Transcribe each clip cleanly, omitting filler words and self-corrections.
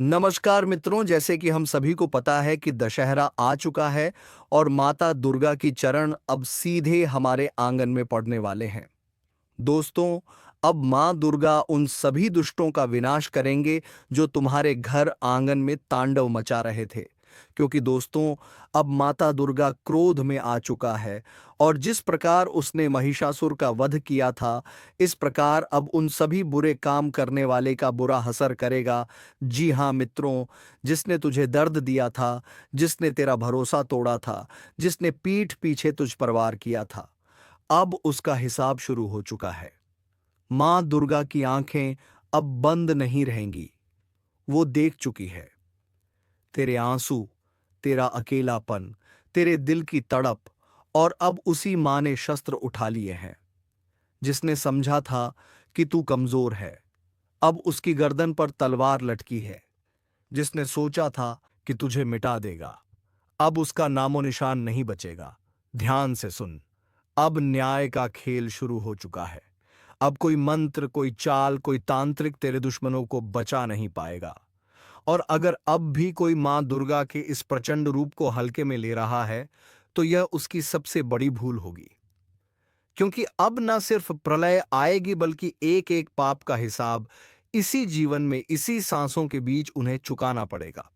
नमस्कार मित्रों, जैसे कि हम सभी को पता है कि दशहरा आ चुका है और माता दुर्गा की चरण अब सीधे हमारे आंगन में पड़ने वाले हैं। दोस्तों, अब माँ दुर्गा उन सभी दुष्टों का विनाश करेंगे जो तुम्हारे घर आंगन में तांडव मचा रहे थे। क्योंकि दोस्तों, अब माता दुर्गा क्रोध में आ चुका है और जिस प्रकार उसने महिषासुर का वध किया था, इस प्रकार अब उन सभी बुरे काम करने वाले का बुरा असर करेगा। जी हाँ मित्रों, जिसने तुझे दर्द दिया था, जिसने तेरा भरोसा तोड़ा था, जिसने पीठ पीछे तुझ पर वार किया था, अब उसका हिसाब शुरू हो चुका है। मां दुर्गा की आंखें अब बंद नहीं रहेंगी। वो देख चुकी है तेरे आंसू, तेरा अकेलापन, तेरे दिल की तड़प, और अब उसी मां ने शस्त्र उठा लिए हैं। जिसने समझा था कि तू कमजोर है, अब उसकी गर्दन पर तलवार लटकी है। जिसने सोचा था कि तुझे मिटा देगा, अब उसका नामो निशान नहीं बचेगा। ध्यान से सुन, अब न्याय का खेल शुरू हो चुका है। अब कोई मंत्र, कोई चाल, कोई तांत्रिक तेरे दुश्मनों को बचा नहीं पाएगा। और अगर अब भी कोई मां दुर्गा के इस प्रचंड रूप को हल्के में ले रहा है, तो यह उसकी सबसे बड़ी भूल होगी। क्योंकि अब न सिर्फ प्रलय आएगी, बल्कि एक एक पाप का हिसाब इसी जीवन में, इसी सांसों के बीच उन्हें चुकाना पड़ेगा।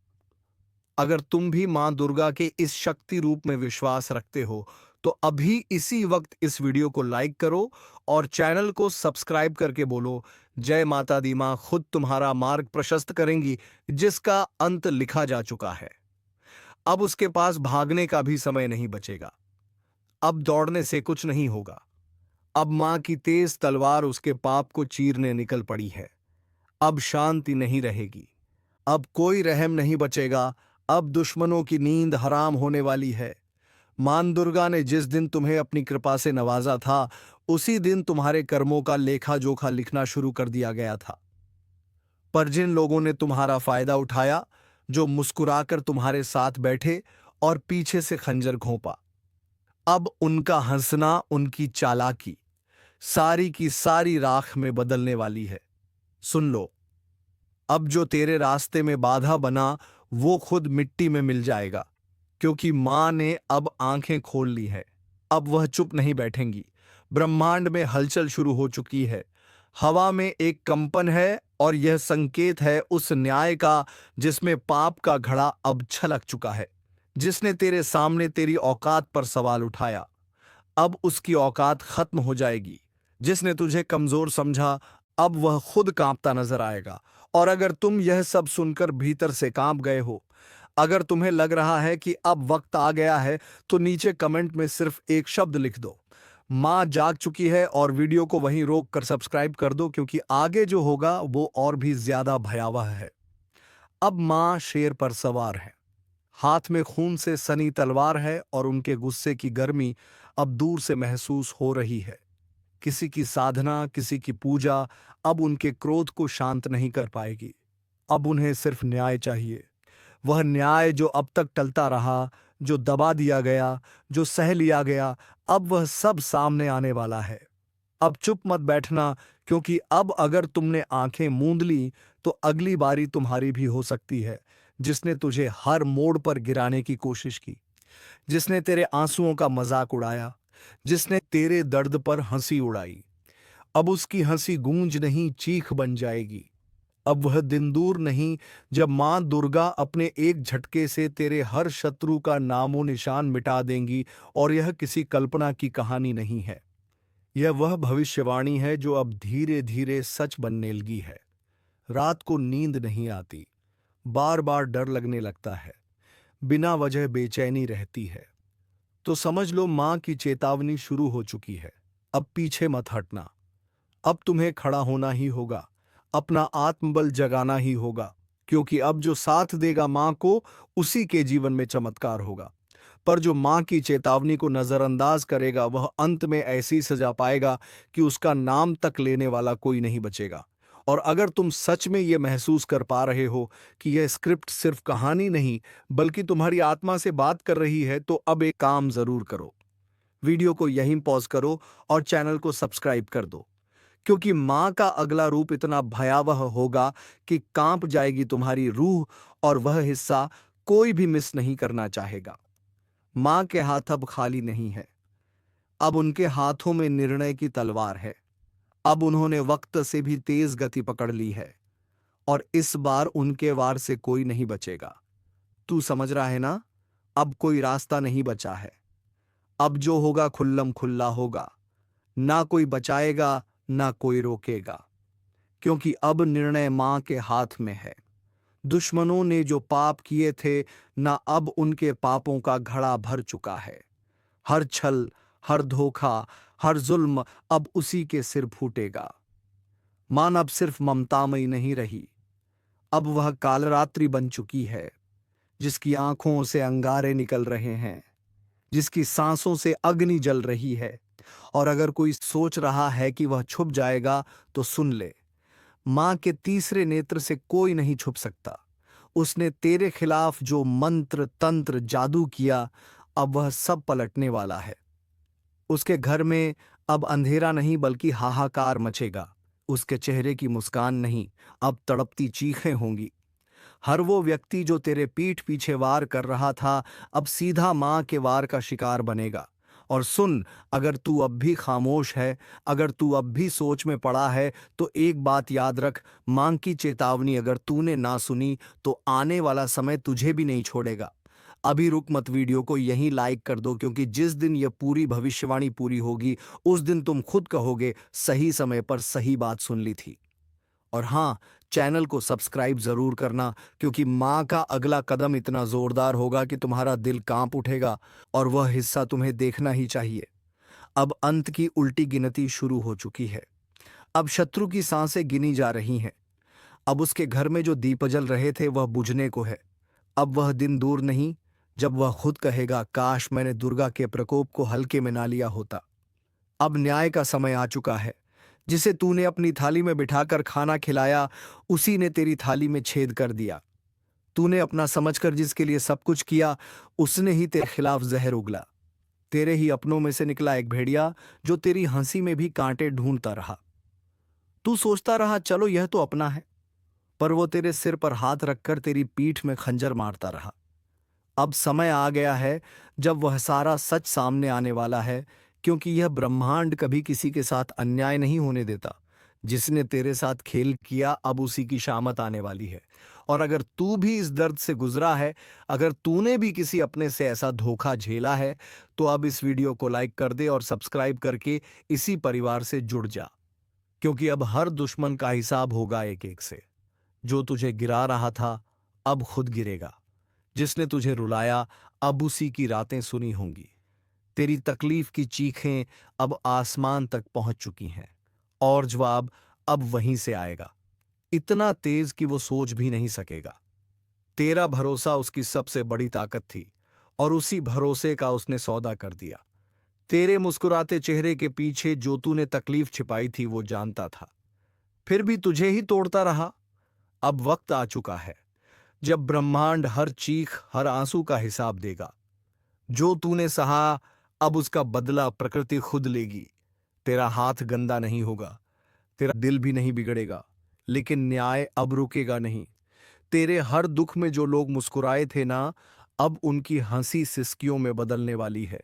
अगर तुम भी मां दुर्गा के इस शक्ति रूप में विश्वास रखते हो, तो अभी इसी वक्त इस वीडियो को लाइक करो और चैनल को सब्सक्राइब करके बोलो, जय माता दी मां खुद तुम्हारा मार्ग प्रशस्त करेंगी, जिसका अंत लिखा जा चुका है। अब उसके पास भागने का भी समय नहीं बचेगा। अब दौड़ने से कुछ नहीं होगा। अब मां की तेज तलवार उसके पाप को चीरने निकल पड़ी है। अब शांति नहीं रहेगी। अब कोई रहम नहीं बचेगा। अब दुश्मनों की नींद हराम होने वाली है। मां दुर्गा ने जिस दिन तुम्हें अपनी कृपा से नवाजा था, उसी दिन तुम्हारे कर्मों का लेखा जोखा लिखना शुरू कर दिया गया था। पर जिन लोगों ने तुम्हारा फायदा उठाया, जो मुस्कुराकर तुम्हारे साथ बैठे और पीछे से खंजर घोंपा, अब उनका हंसना, उनकी चालाकी सारी की सारी राख में बदलने वाली है। सुन लो, अब जो तेरे रास्ते में बाधा बना, वो खुद मिट्टी में मिल जाएगा। क्योंकि मां ने अब आंखें खोल ली है। अब वह चुप नहीं बैठेंगी। ब्रह्मांड में हलचल शुरू हो चुकी है। हवा में एक कंपन है और यह संकेत है उस न्याय का जिसमें पाप का घड़ा अब छलक चुका है। जिसने तेरे सामने तेरी औकात पर सवाल उठाया, अब उसकी औकात खत्म हो जाएगी। जिसने तुझे कमजोर समझा, अब वह खुद कांपता नजर आएगा। और अगर तुम यह सब सुनकर भीतर से कांप गए हो, अगर तुम्हें लग रहा है कि अब वक्त आ गया है, तो नीचे कमेंट में सिर्फ एक शब्द लिख दो, मां जाग चुकी है, और वीडियो को वहीं रोक कर सब्सक्राइब कर दो, क्योंकि आगे जो होगा वो और भी ज्यादा भयावह है। अब मां शेर पर सवार है। हाथ में खून से सनी तलवार है और उनके गुस्से की गर्मी अब दूर से महसूस हो रही है। किसी की साधना, किसी की पूजा अब उनके क्रोध को शांत नहीं कर पाएगी। अब उन्हें सिर्फ न्याय चाहिए। वह न्याय जो अब तक टलता रहा, जो दबा दिया गया, जो सह लिया गया, अब वह सब सामने आने वाला है। अब चुप मत बैठना, क्योंकि अब अगर तुमने आंखें मूंद ली, तो अगली बारी तुम्हारी भी हो सकती है। जिसने तुझे हर मोड़ पर गिराने की कोशिश की, जिसने तेरे आंसुओं का मजाक उड़ाया, जिसने तेरे दर्द पर हंसी उड़ाई, अब उसकी हंसी गूंज नहीं, चीख बन जाएगी। अब वह दिन दूर नहीं जब मां दुर्गा अपने एक झटके से तेरे हर शत्रु का नामो निशान मिटा देंगी। और यह किसी कल्पना की कहानी नहीं है। यह वह भविष्यवाणी है जो अब धीरे धीरे सच बनने लगी है। रात को नींद नहीं आती, बार बार डर लगने लगता है, बिना वजह बेचैनी रहती है। तो समझ लो, मां की चेतावनी शुरू हो चुकी है। अब पीछे मत हटना। अब तुम्हें खड़ा होना ही होगा, अपना आत्मबल जगाना ही होगा। क्योंकि अब जो साथ देगा मां को, उसी के जीवन में चमत्कार होगा। पर जो मां की चेतावनी को नजरअंदाज करेगा, वह अंत में ऐसी सजा पाएगा कि उसका नाम तक लेने वाला कोई नहीं बचेगा। और अगर तुम सच में यह महसूस कर पा रहे हो कि यह स्क्रिप्ट सिर्फ कहानी नहीं, बल्कि तुम्हारी आत्मा से बात कर रही है, तो अब एक काम जरूर करो। वीडियो को यहीं पॉज करो और चैनल को सब्सक्राइब कर दो। क्योंकि मां का अगला रूप इतना भयावह होगा कि कांप जाएगी तुम्हारी रूह, और वह हिस्सा कोई भी मिस नहीं करना चाहेगा। मां के हाथ अब खाली नहीं है। अब उनके हाथों में निर्णय की तलवार है। अब उन्होंने वक्त से भी तेज गति पकड़ ली है, और इस बार उनके वार से कोई नहीं बचेगा। तू समझ रहा है ना? अब कोई रास्ता नहीं बचा है। अब जो होगा खुल्लम खुल्ला होगा। ना कोई बचाएगा, ना कोई रोकेगा, क्योंकि अब निर्णय मां के हाथ में है। दुश्मनों ने जो पाप किए थे ना, अब उनके पापों का घड़ा भर चुका है। हर छल, हर धोखा, हर जुल्म अब उसी के सिर फूटेगा। मान अब सिर्फ ममतामयी नहीं रही, अब वह कालरात्रि बन चुकी है, जिसकी आंखों से अंगारे निकल रहे हैं, जिसकी सांसों से अग्नि जल रही है। और अगर कोई सोच रहा है कि वह छुप जाएगा, तो सुन ले, मां के तीसरे नेत्र से कोई नहीं छुप सकता। उसने तेरे खिलाफ जो मंत्र तंत्र जादू किया, अब वह सब पलटने वाला है। उसके घर में अब अंधेरा नहीं बल्कि हाहाकार मचेगा। उसके चेहरे की मुस्कान नहीं, अब तड़पती चीखें होंगी। हर वो व्यक्ति जो तेरे पीठ पीछे वार कर रहा था, अब सीधा मां के वार का शिकार बनेगा। और सुन, अगर तू अब भी खामोश है, अगर तू अब भी सोच में पड़ा है, तो एक बात याद रख, मां की चेतावनी अगर तूने ना सुनी, तो आने वाला समय तुझे भी नहीं छोड़ेगा। अभी रुक मत, वीडियो को यहीं लाइक कर दो, क्योंकि जिस दिन यह पूरी भविष्यवाणी पूरी होगी, उस दिन तुम खुद कहोगे सही समय पर सही बात सुन ली थी। और हाँ, चैनल को सब्सक्राइब जरूर करना, क्योंकि मां का अगला कदम इतना जोरदार होगा कि तुम्हारा दिल कांप उठेगा, और वह हिस्सा तुम्हें देखना ही चाहिए। अब अंत की उल्टी गिनती शुरू हो चुकी है। अब शत्रु की सांसें गिनी जा रही हैं। अब उसके घर में जो दीप जल रहे थे वह बुझने को है। अब वह दिन दूर नहीं जब वह खुद कहेगा, काश मैंने दुर्गा के प्रकोप को हल्के में ना लिया होता। अब न्याय का समय आ चुका है। जिसे तूने अपनी थाली में बिठाकर खाना खिलाया, उसी ने तेरी थाली में छेद कर दिया। तूने अपना समझकर जिसके लिए सब कुछ किया, उसने ही तेरे खिलाफ जहर उगला। तेरे ही अपनों में से निकला एक भेड़िया, जो तेरी हंसी में भी कांटे ढूंढता रहा। तू सोचता रहा चलो यह तो अपना है, पर वो तेरे सिर पर हाथ रखकर तेरी पीठ में खंजर मारता रहा। अब समय आ गया है जब वह सारा सच सामने आने वाला है, क्योंकि यह ब्रह्मांड कभी किसी के साथ अन्याय नहीं होने देता। जिसने तेरे साथ खेल किया, अब उसी की शामत आने वाली है। और अगर तू भी इस दर्द से गुजरा है, अगर तूने भी किसी अपने से ऐसा धोखा झेला है, तो अब इस वीडियो को लाइक कर दे और सब्सक्राइब करके इसी परिवार से जुड़ जा, क्योंकि अब हर दुश्मन का हिसाब होगा एक एक से। जो तुझे गिरा रहा था, अब खुद गिरेगा। जिसने तुझे रुलाया, अब उसी की रातें सुनी होंगी। तेरी तकलीफ की चीखें अब आसमान तक पहुंच चुकी हैं, और जवाब अब वहीं से आएगा, इतना तेज कि वो सोच भी नहीं सकेगा। तेरा भरोसा उसकी सबसे बड़ी ताकत थी, और उसी भरोसे का उसने सौदा कर दिया। तेरे मुस्कुराते चेहरे के पीछे जो तूने तकलीफ छिपाई थी, वो जानता था, फिर भी तुझे ही तोड़ता रहा। अब वक्त आ चुका है जब ब्रह्मांड हर चीख, हर आंसू का हिसाब देगा। जो तूने सहा, अब उसका बदला प्रकृति खुद लेगी। तेरा हाथ गंदा नहीं होगा, तेरा दिल भी नहीं बिगड़ेगा, लेकिन न्याय अब रुकेगा नहीं। तेरे हर दुख में जो लोग मुस्कुराए थे ना, अब उनकी हंसी सिसकियों में बदलने वाली है।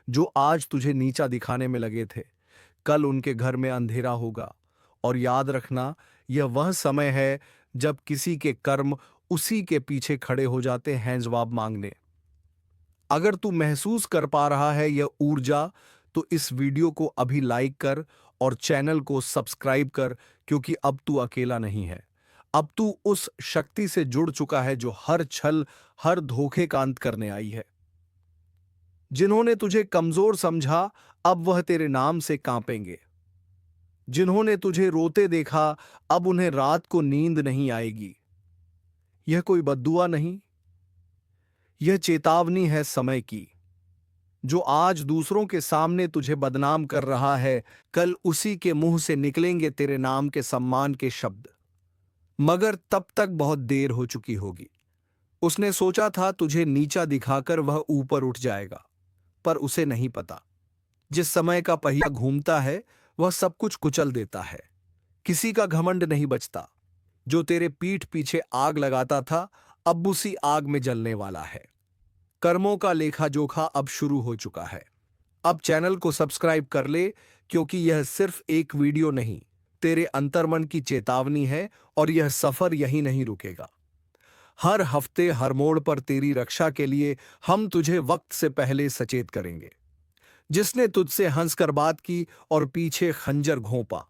जो आज तुझे नीचा दिखाने में लगे थे, कल उनके घर में अंधेरा होगा। और याद रखना, यह वह समय है जब किसी के कर्म उसी के पीछे खड़े हो जाते हैं जवाब मांगने। अगर तू महसूस कर पा रहा है यह ऊर्जा, तो इस वीडियो को अभी लाइक कर और चैनल को सब्सक्राइब कर, क्योंकि अब तू अकेला नहीं है। अब तू उस शक्ति से जुड़ चुका है जो हर छल, हर धोखे का अंत करने आई है। जिन्होंने तुझे कमजोर समझा, अब वह तेरे नाम से कांपेंगे। जिन्होंने तुझे रोते देखा, अब उन्हें रात को नींद नहीं आएगी। यह कोई बद्दुआ नहीं, यह चेतावनी है समय की। जो आज दूसरों के सामने तुझे बदनाम कर रहा है, कल उसी के मुंह से निकलेंगे तेरे नाम के सम्मान के शब्द। मगर तब तक बहुत देर हो चुकी होगी। उसने सोचा था तुझे नीचा दिखाकर वह ऊपर उठ जाएगा, पर उसे नहीं पता, जिस समय का पहिया घूमता है वह सब कुछ कुचल देता है। किसी का घमंड नहीं बचता। जो तेरे पीठ पीछे आग लगाता था, अब उसी आग में जलने वाला है। कर्मों का लेखा जोखा अब शुरू हो चुका है। अब चैनल को सब्सक्राइब कर ले, क्योंकि यह सिर्फ एक वीडियो नहीं, तेरे अंतर्मन की चेतावनी है, और यह सफर यहीं नहीं रुकेगा। हर हफ्ते हर मोड़ पर तेरी रक्षा के लिए हम तुझे वक्त से पहले सचेत करेंगे। जिसने तुझसे हंसकर बात की और पीछे खंजर घोंपा,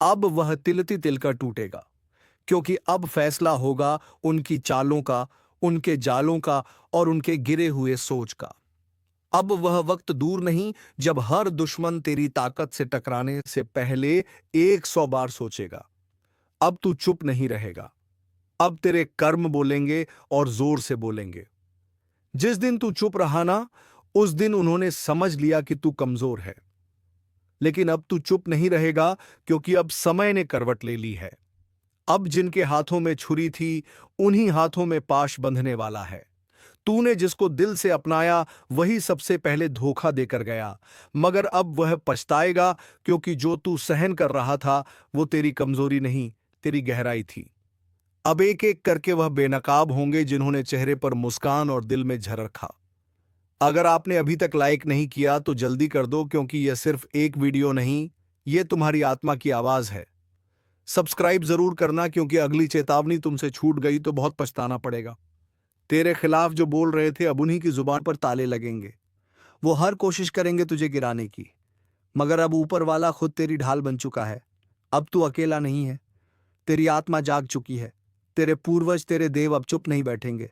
अब वह तिलती तिलकर टूटेगा, क्योंकि अब फैसला होगा उनकी चालों का, उनके जालों का और उनके गिरे हुए सोच का। अब वह वक्त दूर नहीं जब हर दुश्मन तेरी ताकत से टकराने से पहले 100 बार सोचेगा। अब तू चुप नहीं रहेगा। अब तेरे कर्म बोलेंगे और जोर से बोलेंगे। जिस दिन तू चुप रहा ना, उस दिन उन्होंने समझ लिया कि तू कमजोर है। लेकिन अब तू चुप नहीं रहेगा, क्योंकि अब समय ने करवट ले ली है। अब जिनके हाथों में छुरी थी, उन्हीं हाथों में पाश बंधने वाला है। तूने जिसको दिल से अपनाया, वही सबसे पहले धोखा देकर गया, मगर अब वह पछताएगा, क्योंकि जो तू सहन कर रहा था वो तेरी कमजोरी नहीं, तेरी गहराई थी। अब एक एक करके वह बेनकाब होंगे जिन्होंने चेहरे पर मुस्कान और दिल में झर रखा। अगर आपने अभी तक लाइक नहीं किया तो जल्दी कर दो, क्योंकि यह सिर्फ एक वीडियो नहीं, यह तुम्हारी आत्मा की आवाज है। सब्सक्राइब जरूर करना, क्योंकि अगली चेतावनी तुमसे छूट गई तो बहुत पछताना पड़ेगा। तेरे खिलाफ जो बोल रहे थे, अब उन्हीं की जुबान पर ताले लगेंगे। वो हर कोशिश करेंगे तुझे गिराने की, मगर अब ऊपर वाला खुद तेरी ढाल बन चुका है। अब तू अकेला नहीं है। तेरी आत्मा जाग चुकी है। तेरे पूर्वज, तेरे देव अब चुप नहीं बैठेंगे।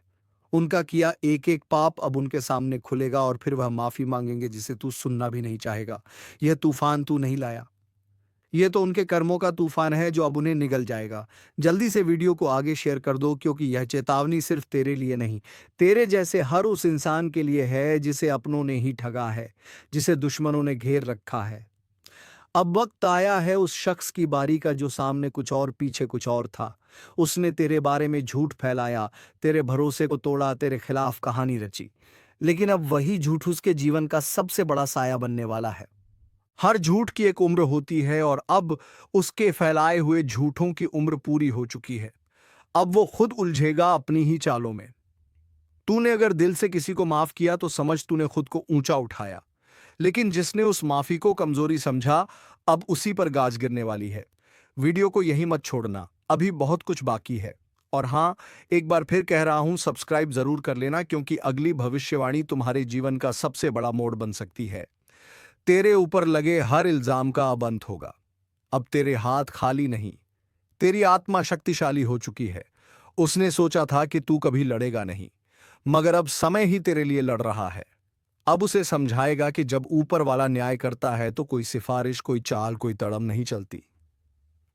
उनका किया एक एक पाप अब उनके सामने खुलेगा, और फिर वह माफी मांगेंगे जिसे तू सुनना भी नहीं चाहेगा। यह तूफान तू नहीं लाया, यह तो उनके कर्मों का तूफान है जो अब उन्हें निगल जाएगा। जल्दी से वीडियो को आगे शेयर कर दो, क्योंकि यह चेतावनी सिर्फ तेरे लिए नहीं, तेरे जैसे हर उस इंसान के लिए है जिसे अपनों ने ही ठगा है, जिसे दुश्मनों ने घेर रखा है। अब वक्त आया है उस शख्स की बारी का जो सामने कुछ और पीछे कुछ और था। उसने तेरे बारे में झूठ फैलाया, तेरे भरोसे को तोड़ा, तेरे खिलाफ कहानी रची। लेकिन अब वही झूठ उसके जीवन का सबसे बड़ा साया बनने वाला है। हर झूठ की एक उम्र होती है, और अब उसके फैलाए हुए झूठों की उम्र पूरी हो चुकी है। अब वो खुद उलझेगा अपनी ही चालों में। तूने अगर दिल से किसी को माफ किया तो समझ तूने खुद को ऊंचा उठाया, लेकिन जिसने उस माफी को कमजोरी समझा, अब उसी पर गाज गिरने वाली है। वीडियो को यही मत छोड़ना, अभी बहुत कुछ बाकी है। और हाँ, एक बार फिर कह रहा हूं, सब्सक्राइब जरूर कर लेना, क्योंकि अगली भविष्यवाणी तुम्हारे जीवन का सबसे बड़ा मोड़ बन सकती है। तेरे ऊपर लगे हर इल्जाम का अब अंत होगा। अब तेरे हाथ खाली नहीं, तेरी आत्मा शक्तिशाली हो चुकी है। उसने सोचा था कि तू कभी लड़ेगा नहीं, मगर अब समय ही तेरे लिए लड़ रहा है। अब उसे समझाएगा कि जब ऊपर वाला न्याय करता है तो कोई सिफारिश, कोई चाल, कोई तड़म नहीं चलती।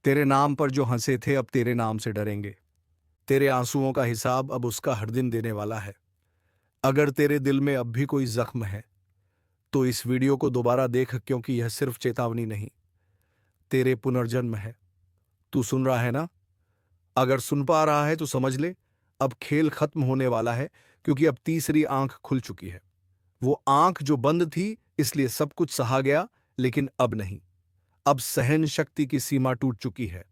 तेरे नाम पर जो हंसे थे, अब तेरे नाम से डरेंगे। तेरे आंसुओं का हिसाब अब उसका हर दिन देने वाला है। अगर तेरे दिल में अब भी कोई जख्म है, तो इस वीडियो को दोबारा देख, क्योंकि यह सिर्फ चेतावनी नहीं, तेरे पुनर्जन्म है। तू सुन रहा है ना? अगर सुन पा रहा है तो समझ ले, अब खेल खत्म होने वाला है, क्योंकि अब तीसरी आंख खुल चुकी है। वो आंख जो बंद थी, इसलिए सब कुछ सहा गया, लेकिन अब नहीं। अब सहन शक्ति की सीमा टूट चुकी है।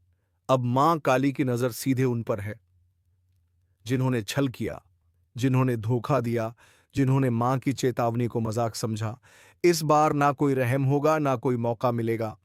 अब मां काली की नजर सीधे उन पर है जिन्होंने छल किया, जिन्होंने धोखा दिया, जिन्होंने मां की चेतावनी को मजाक समझा। इस बार ना कोई रहम होगा, ना कोई मौका मिलेगा,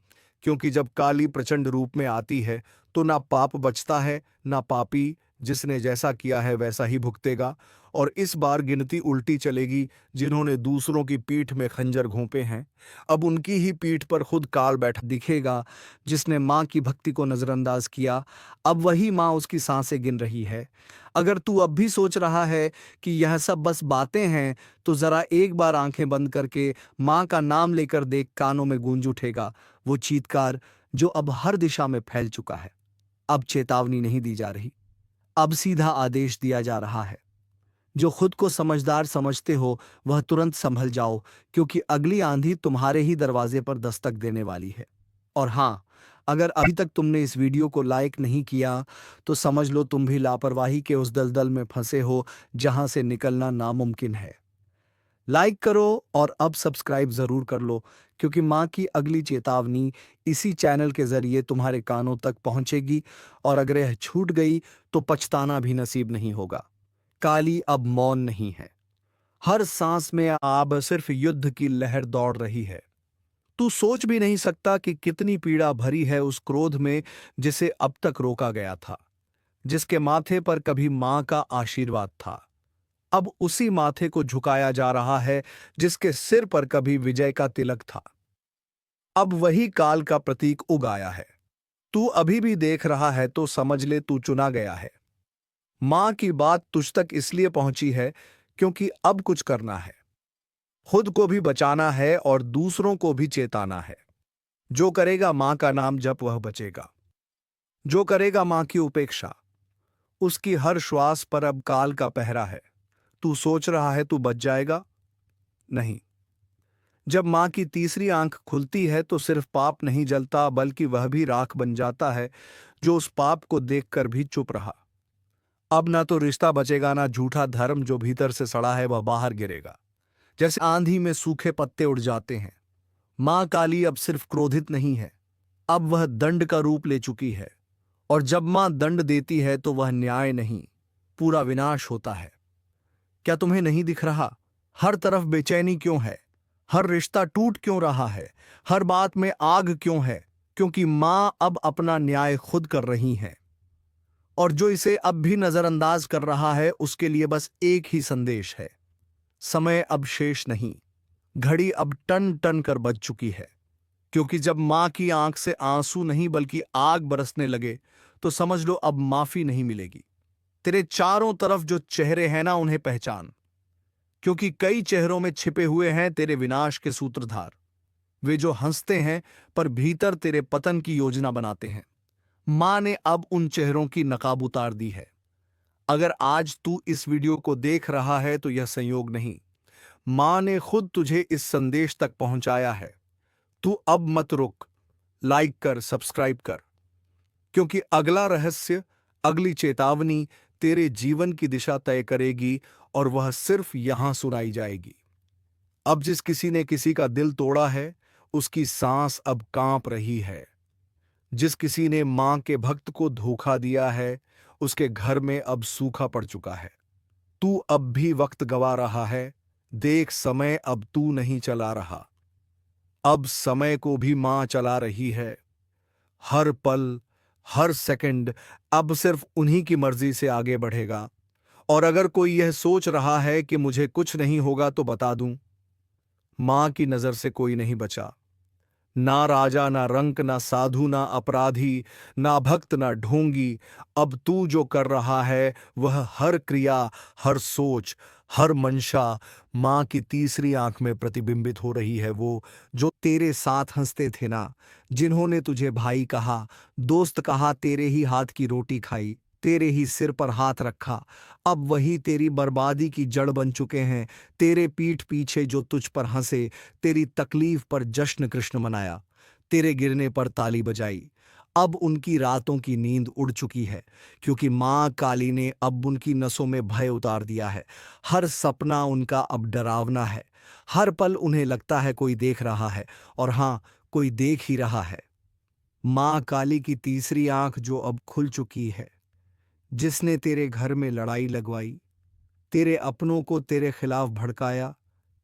क्योंकि जब काली प्रचंड रूप में आती है तो ना पाप बचता है, ना पापी। जिसने जैसा किया है वैसा ही भुगतेगा। और इस बार गिनती उल्टी चलेगी। जिन्होंने दूसरों की पीठ में खंजर घोंपे हैं, अब उनकी ही पीठ पर खुद काल बैठा दिखेगा। जिसने मां की भक्ति को नजरअंदाज किया, अब वही मां उसकी सांसें गिन रही है। अगर तू अब भी सोच रहा है कि यह सब बस बातें हैं, तो जरा एक बार आंखें बंद करके मां का नाम लेकर देख, कानों में गूंज उठेगा वो चीत्कार जो अब हर दिशा में फैल चुका है। अब चेतावनी नहीं दी जा रही, अब सीधा आदेश दिया जा रहा है। जो खुद को समझदार समझते हो, वह तुरंत संभल जाओ, क्योंकि अगली आंधी तुम्हारे ही दरवाजे पर दस्तक देने वाली है। और हाँ, अगर अभी तक तुमने इस वीडियो को लाइक नहीं किया, तो समझ लो तुम भी लापरवाही के उस दलदल में फंसे हो जहां से निकलना नामुमकिन है। लाइक करो और अब सब्सक्राइब जरूर कर लो, क्योंकि माँ की अगली चेतावनी इसी चैनल के जरिए तुम्हारे कानों तक पहुंचेगी, और अगर यह छूट गई तो पछताना भी नसीब नहीं होगा। काली अब मौन नहीं है। हर सांस में अब सिर्फ युद्ध की लहर दौड़ रही है। तू सोच भी नहीं सकता कि कितनी पीड़ा भरी है उस क्रोध में जिसे अब तक रोका गया था, जिसके माथे पर कभी मां का आशीर्वाद था, अब उसी माथे को झुकाया जा रहा है जिसके सिर पर कभी विजय का तिलक था। अब वही काल का प्रतीक उग आया है। तू अभी भी देख रहा है तो समझ ले, तू चुना गया है। मां की बात तुझ तक इसलिए पहुंची है क्योंकि अब कुछ करना है। खुद को भी बचाना है और दूसरों को भी चेताना है। जो करेगा मां का नाम जप वह बचेगा। जो करेगा मां की उपेक्षा, उसकी हर श्वास पर अब काल का पहरा है। तू सोच रहा है तू बच जाएगा? नहीं। जब मां की तीसरी आंख खुलती है तो सिर्फ पाप नहीं जलता, बल्कि वह भी राख बन जाता है जो उस पाप को देखकर भी चुप रहा। अब ना तो रिश्ता बचेगा, ना झूठा धर्म जो भीतर से सड़ा है वह बाहर गिरेगा। जैसे आंधी में सूखे पत्ते उड़ जाते हैं, मां काली अब सिर्फ क्रोधित नहीं है, अब वह दंड का रूप ले चुकी है। और जब मां दंड देती है तो वह न्याय नहीं, पूरा विनाश होता है। क्या तुम्हें नहीं दिख रहा? हर तरफ बेचैनी क्यों है? हर रिश्ता टूट क्यों रहा है? हर बात में आग क्यों है? क्योंकि मां अब अपना न्याय खुद कर रही है। और जो इसे अब भी नजरअंदाज कर रहा है उसके लिए बस एक ही संदेश है: समय अब शेष नहीं। घड़ी अब टन टन कर बज चुकी है। क्योंकि जब मां की आंख से आंसू नहीं बल्कि आग बरसने लगे तो समझ लो अब माफी नहीं मिलेगी। तेरे चारों तरफ जो चेहरे हैं ना, उन्हें पहचान, क्योंकि कई चेहरों में छिपे हुए हैं तेरे विनाश के सूत्रधार। वे जो हंसते हैं पर भीतर तेरे पतन की योजना बनाते हैं। मां ने अब उन चेहरों की नकाब उतार दी है। अगर आज तू इस वीडियो को देख रहा है तो यह संयोग नहीं, मां ने खुद तुझे इस संदेश तक पहुंचाया है। तू अब मत रुक, लाइक कर, सब्सक्राइब कर, क्योंकि अगला रहस्य, अगली चेतावनी तेरे जीवन की दिशा तय करेगी, और वह सिर्फ यहां सुनाई जाएगी। अब जिस किसी ने किसी का दिल तोड़ा है उसकी सांस अब कांप रही है। जिस किसी ने मां के भक्त को धोखा दिया है उसके घर में अब सूखा पड़ चुका है। तू अब भी वक्त गवा रहा है। देख, समय अब तू नहीं चला रहा, अब समय को भी मां चला रही है। हर पल, हर सेकंड अब सिर्फ उन्हीं की मर्जी से आगे बढ़ेगा। और अगर कोई यह सोच रहा है कि मुझे कुछ नहीं होगा तो बता दूं, मां की नजर से कोई नहीं बचा। ना राजा, ना रंक, ना साधु, ना अपराधी, ना भक्त, ना ढोंगी। अब तू जो कर रहा है वह हर क्रिया, हर सोच, हर मंशा मां की तीसरी आंख में प्रतिबिंबित हो रही है। वो जो तेरे साथ हंसते थे ना, जिन्होंने तुझे भाई कहा, दोस्त कहा, तेरे ही हाथ की रोटी खाई, तेरे ही सिर पर हाथ रखा, अब वही तेरी बर्बादी की जड़ बन चुके हैं। तेरे पीठ पीछे जो तुझ पर हंसे, तेरी तकलीफ पर जश्न कृष्ण मनाया, तेरे गिरने पर ताली बजाई, अब उनकी रातों की नींद उड़ चुकी है, क्योंकि मां काली ने अब उनकी नसों में भय उतार दिया है। हर सपना उनका अब डरावना है। हर पल उन्हें लगता है कोई देख रहा है, और हां, कोई देख ही रहा है। मां काली की तीसरी आंख जो अब खुल चुकी है, जिसने तेरे घर में लड़ाई लगवाई, तेरे अपनों को तेरे खिलाफ भड़काया,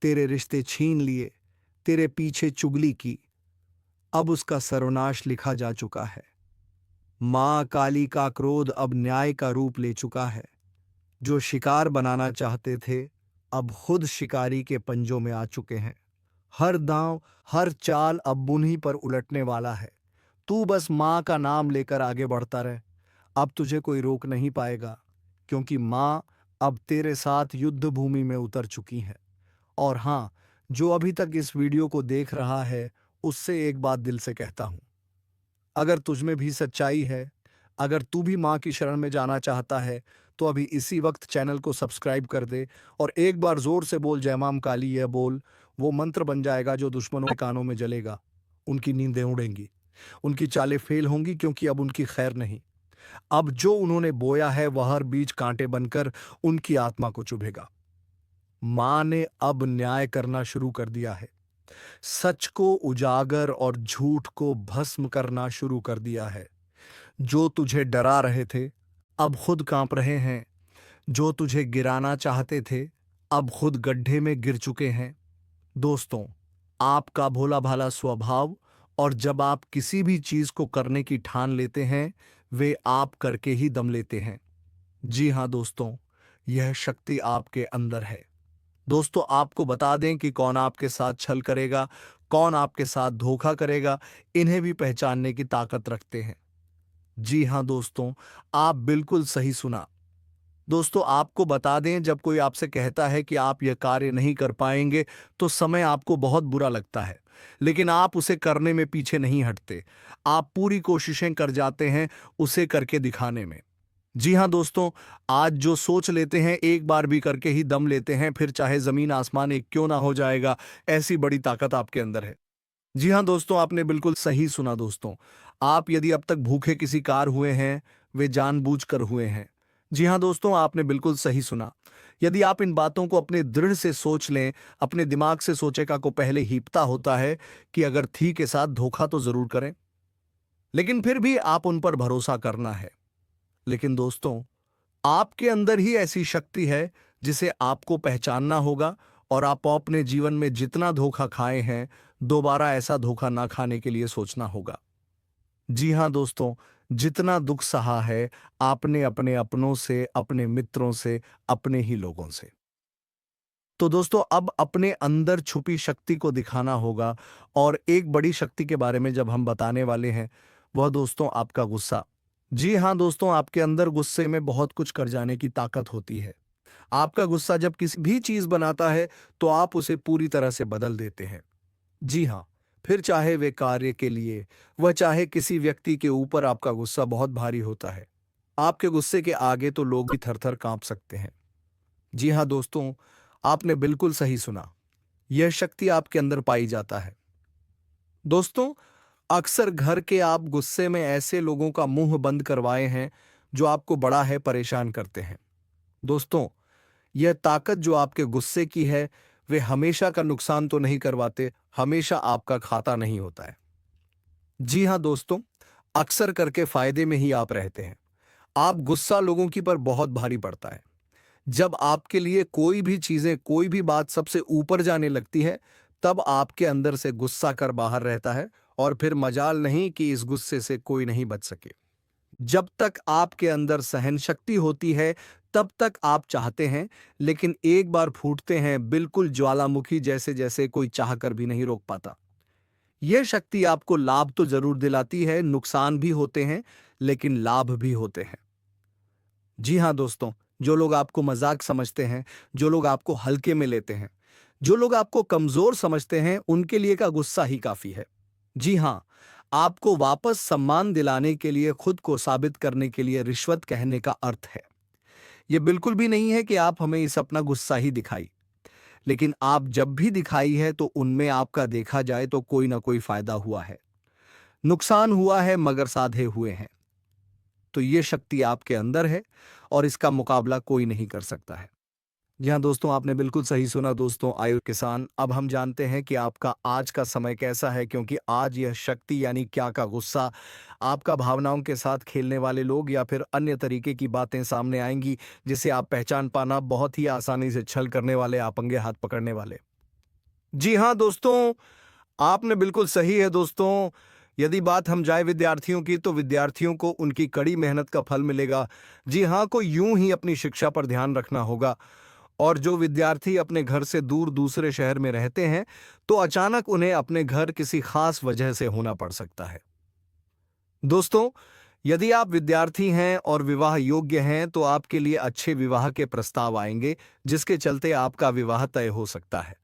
तेरे रिश्ते छीन लिए, तेरे पीछे चुगली की, अब उसका सर्वनाश लिखा जा चुका है। मां काली का क्रोध अब न्याय का रूप ले चुका है। जो शिकार बनाना चाहते थे अब खुद शिकारी के पंजों में आ चुके हैं। हर दांव, हर चाल अब उन्हीं पर उलटने वाला है। तू बस मां का नाम लेकर आगे बढ़ता रहे, अब तुझे कोई रोक नहीं पाएगा, क्योंकि मां अब तेरे साथ युद्ध भूमि में उतर चुकी है। और हां, जो अभी तक इस वीडियो को देख रहा है उससे एक बात दिल से कहता हूं, अगर तुझमें भी सच्चाई है, अगर तू भी मां की शरण में जाना चाहता है, तो अभी इसी वक्त चैनल को सब्सक्राइब कर दे और एक बार जोर से बोल, जय मां काली। यह बोल वो मंत्र बन जाएगा जो दुश्मनों के कानों में जलेगा। उनकी नींदें उड़ेंगी, उनकी चालें फेल होंगी, क्योंकि अब उनकी खैर नहीं। अब जो उन्होंने बोया है वह हर बीज कांटे बनकर उनकी आत्मा को चुभेगा। मां ने अब न्याय करना शुरू कर दिया है। सच को उजागर और झूठ को भस्म करना शुरू कर दिया है। जो तुझे डरा रहे थे, अब खुद कांप रहे हैं। जो तुझे गिराना चाहते थे, अब खुद गड्ढे में गिर चुके हैं। दोस्तों, आपका भोला भाला स्वभाव और जब आप किसी भी चीज को करने की ठान लेते हैं, वे आप करके ही दम लेते हैं। जी हाँ दोस्तों, यह शक्ति आपके अंदर है। दोस्तों, आपको बता दें कि कौन आपके साथ छल करेगा, कौन आपके साथ धोखा करेगा, इन्हें भी पहचानने की ताकत रखते हैं। जी हाँ दोस्तों, आप बिल्कुल सही सुना। दोस्तों, आपको बता दें, जब कोई आपसे कहता है कि आप यह कार्य नहीं कर पाएंगे, तो समय आपको बहुत बुरा लगता है, लेकिन आप उसे करने में पीछे नहीं हटते। आप पूरी कोशिशें कर जाते हैं उसे करके दिखाने में। जी हाँ दोस्तों, आज जो सोच लेते हैं एक बार भी करके ही दम लेते हैं, फिर चाहे जमीन आसमान एक क्यों ना हो जाएगा, ऐसी बड़ी ताकत आपके अंदर है। जी हाँ दोस्तों, आपने बिल्कुल सही सुना दोस्तों। आप यदि अब तक भूखे किसी कार हुए हैं, वे जानबूझकर हुए हैं। जी हाँ दोस्तों, आपने बिल्कुल सही सुना। यदि आप इन बातों को अपने दृढ़ से सोच लें, अपने दिमाग से सोचेगा को पहले हीपता होता है कि अगर थी के साथ धोखा तो जरूर करें, लेकिन फिर भी आप उन पर भरोसा करना है। लेकिन दोस्तों, आपके अंदर ही ऐसी शक्ति है जिसे आपको पहचानना होगा, और आप अपने जीवन में जितना धोखा खाए हैं, दोबारा ऐसा धोखा ना खाने के लिए सोचना होगा। जी हाँ दोस्तों, जितना दुख सहा है आपने अपने अपनों से, अपने मित्रों से, अपने ही लोगों से, तो दोस्तों अब अपने अंदर छुपी शक्ति को दिखाना होगा। और एक बड़ी शक्ति के बारे में जब हम बताने वाले हैं, वह दोस्तों आपका गुस्सा। जी हाँ दोस्तों, आपके अंदर गुस्से में बहुत कुछ कर जाने की ताकत होती है। आपका गुस्सा जब किसी भी चीज बनाता है, तो आप उसे पूरी तरह से बदल देते हैं। जी हाँ, फिर चाहे वे कार्य के लिए, वह चाहे किसी व्यक्ति के ऊपर, आपका गुस्सा बहुत भारी होता है। आपके गुस्से के आगे तो लोग भी थर-थर कांप सकते हैं। जी हाँ दोस्तों, आपने बिल्कुल सही सुना। यह शक्ति आपके अंदर पाई जाता है। दोस्तों, अक्सर घर के आप गुस्से में ऐसे लोगों का मुंह बंद करवाए हैं जो आपको बड़ा है परेशान करते हैं। दोस्तों, यह ताकत जो आपके गुस्से की है, वे हमेशा का नुकसान तो नहीं करवाते, हमेशा आपका खाता नहीं होता है। जी हाँ दोस्तों, अक्सर करके फायदे में ही आप रहते हैं। आप गुस्सा लोगों की पर बहुत भारी पड़ता है। जब आपके लिए कोई भी चीजें, कोई भी बात सबसे ऊपर जाने लगती है, तब आपके अंदर से गुस्सा कर बाहर रहता है, और फिर मजाल नहीं कि इस गुस्से से कोई नहीं बच सके। जब तक आपके अंदर सहन शक्ति होती है, तब तक आप चाहते हैं, लेकिन एक बार फूटते हैं, बिल्कुल ज्वालामुखी जैसे, जैसे कोई चाह कर भी नहीं रोक पाता। यह शक्ति आपको लाभ तो जरूर दिलाती है, नुकसान भी होते हैं, लेकिन लाभ भी होते हैं। जी हाँ दोस्तों, जो लोग आपको मजाक समझते हैं, जो लोग आपको हल्के में लेते हैं, जो लोग आपको कमजोर समझते हैं, उनके लिए का गुस्सा ही काफी है। जी हाँ, आपको वापस सम्मान दिलाने के लिए, खुद को साबित करने के लिए रिश्वत कहने का अर्थ है। यह बिल्कुल भी नहीं है कि आप हमें इस अपना गुस्सा ही दिखाई, लेकिन आप जब भी दिखाई है तो उनमें आपका देखा जाए तो कोई ना कोई फायदा हुआ है, नुकसान हुआ है, मगर साधे हुए हैं। तो ये शक्ति आपके अंदर है, और इसका मुकाबला कोई नहीं कर सकता है। जी हाँ दोस्तों, आपने बिल्कुल सही सुना दोस्तों। आयु किसान, अब हम जानते हैं कि आपका आज का समय कैसा है, क्योंकि आज यह शक्ति यानी क्या का गुस्सा, आपका भावनाओं के साथ खेलने वाले लोग या फिर अन्य तरीके की बातें सामने आएंगी, जिसे आप पहचान पाना बहुत ही आसानी से, छल करने वाले, आपंगे हाथ पकड़ने वाले। जी हाँ दोस्तों, आपने बिल्कुल सही है दोस्तों। यदि बात हम जाए विद्यार्थियों की, तो विद्यार्थियों को उनकी कड़ी मेहनत का फल मिलेगा। जी हाँ, को यूं ही अपनी शिक्षा पर ध्यान रखना होगा। और जो विद्यार्थी अपने घर से दूर दूसरे शहर में रहते हैं, तो अचानक उन्हें अपने घर किसी खास वजह से होना पड़ सकता है। दोस्तों, यदि आप विद्यार्थी हैं और विवाह योग्य हैं, तो आपके लिए अच्छे विवाह के प्रस्ताव आएंगे, जिसके चलते आपका विवाह तय हो सकता है,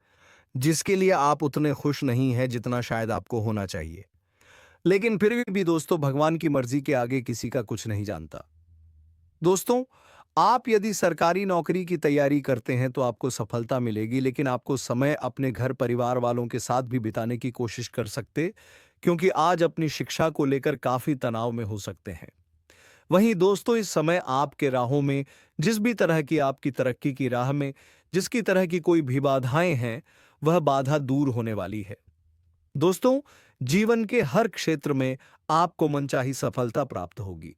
जिसके लिए आप उतने खुश नहीं हैं जितना शायद आपको होना चाहिए। लेकिन फिर भी दोस्तों, भगवान की मर्जी के आगे किसी का कुछ नहीं जानता। दोस्तों, आप यदि सरकारी नौकरी की तैयारी करते हैं तो आपको सफलता मिलेगी, लेकिन आपको समय अपने घर परिवार वालों के साथ भी बिताने की कोशिश कर सकते, क्योंकि आज अपनी शिक्षा को लेकर काफी तनाव में हो सकते हैं। वहीं दोस्तों, इस समय आपके राहों में, जिस भी तरह की आपकी तरक्की की राह में, जिसकी तरह की कोई भी बाधाएं हैं, वह बाधा दूर होने वाली है। दोस्तों, जीवन के हर क्षेत्र में आपको मनचाही सफलता प्राप्त होगी,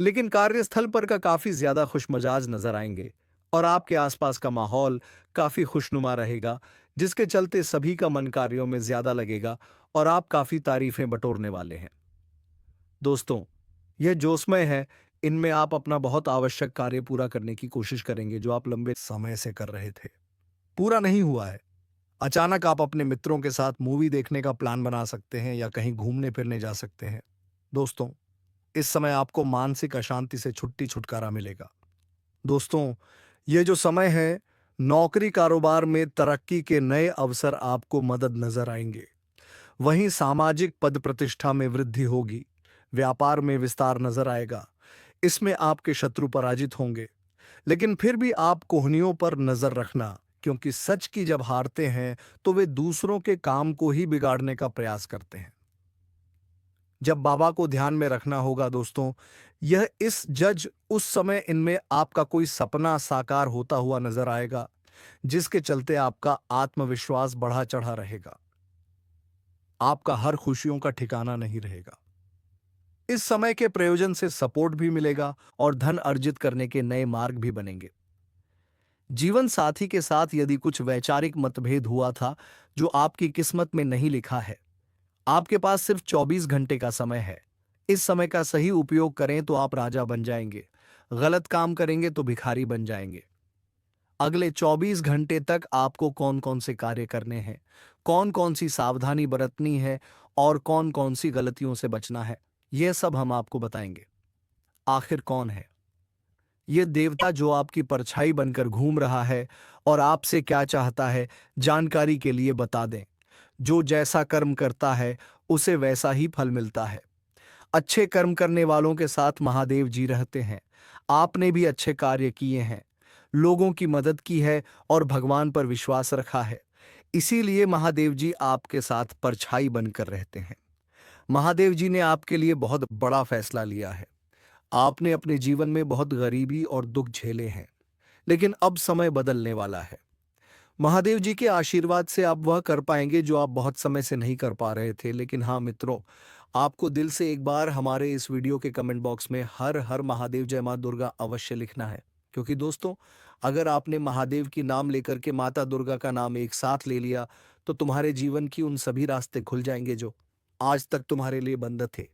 लेकिन कार्यस्थल पर का काफी ज्यादा खुशमिजाज नजर आएंगे और आपके आसपास का माहौल काफी खुशनुमा रहेगा, जिसके चलते सभी का मन कार्यों में ज्यादा लगेगा और आप काफी तारीफें बटोरने वाले हैं। दोस्तों, यह जोशमय है। इनमें आप अपना बहुत आवश्यक कार्य पूरा करने की कोशिश करेंगे जो आप लंबे समय से कर रहे थे, पूरा नहीं हुआ है। अचानक आप अपने मित्रों के साथ मूवी देखने का प्लान बना सकते हैं या कहीं घूमने फिरने जा सकते हैं। दोस्तों, इस समय आपको मानसिक अशांति से छुटकारा मिलेगा। दोस्तों, ये जो समय है, नौकरी कारोबार में तरक्की के नए अवसर आपको मदद नजर आएंगे। वहीं सामाजिक पद प्रतिष्ठा में वृद्धि होगी, व्यापार में विस्तार नजर आएगा। इसमें आपके शत्रु पराजित होंगे, लेकिन फिर भी आप कोहनियों पर नजर रखना, क्योंकि सच की जब हारते हैं तो वे दूसरों के काम को ही बिगाड़ने का प्रयास करते हैं। जब बाबा को ध्यान में रखना होगा दोस्तों, यह इस जज उस समय इनमें आपका कोई सपना साकार होता हुआ नजर आएगा, जिसके चलते आपका आत्मविश्वास बढ़ा चढ़ा रहेगा। आपका हर खुशियों का ठिकाना नहीं रहेगा। इस समय के प्रयोजन से सपोर्ट भी मिलेगा और धन अर्जित करने के नए मार्ग भी बनेंगे। जीवन साथी के साथ यदि कुछ वैचारिक मतभेद हुआ था जो आपकी किस्मत में नहीं लिखा है, आपके पास सिर्फ 24 घंटे का समय है। इस समय का सही उपयोग करें तो आप राजा बन जाएंगे, गलत काम करेंगे तो भिखारी बन जाएंगे। अगले 24 घंटे तक आपको कौन कौन से कार्य करने हैं, कौन कौन सी सावधानी बरतनी है और कौन कौन सी गलतियों से बचना है, यह सब हम आपको बताएंगे। आखिर कौन है यह देवता जो आपकी परछाई बनकर घूम रहा है और आपसे क्या चाहता है, जानकारी के लिए बता दें। जो जैसा कर्म करता है उसे वैसा ही फल मिलता है। अच्छे कर्म करने वालों के साथ महादेव जी रहते हैं। आपने भी अच्छे कार्य किए हैं, लोगों की मदद की है और भगवान पर विश्वास रखा है, इसीलिए महादेव जी आपके साथ परछाई बनकर रहते हैं। महादेव जी ने आपके लिए बहुत बड़ा फैसला लिया है। आपने अपने जीवन में बहुत गरीबी और दुख झेले हैं, लेकिन अब समय बदलने वाला है। महादेव जी के आशीर्वाद से आप वह कर पाएंगे जो आप बहुत समय से नहीं कर पा रहे थे। लेकिन हाँ मित्रों, आपको दिल से एक बार हमारे इस वीडियो के कमेंट बॉक्स में हर हर महादेव जय मां दुर्गा अवश्य लिखना है, क्योंकि दोस्तों, अगर आपने महादेव की नाम लेकर के माता दुर्गा का नाम एक साथ ले लिया तो तुम्हारे जीवन की उन सभी रास्ते खुल जाएंगे जो आज तक तुम्हारे लिए बंद थे।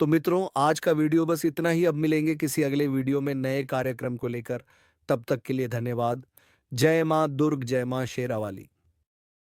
तो मित्रों, आज का वीडियो बस इतना ही। अब मिलेंगे किसी अगले वीडियो में नए कार्यक्रम को लेकर। तब तक के लिए धन्यवाद। जय मां दुर्ग, जय मां शेरावाली।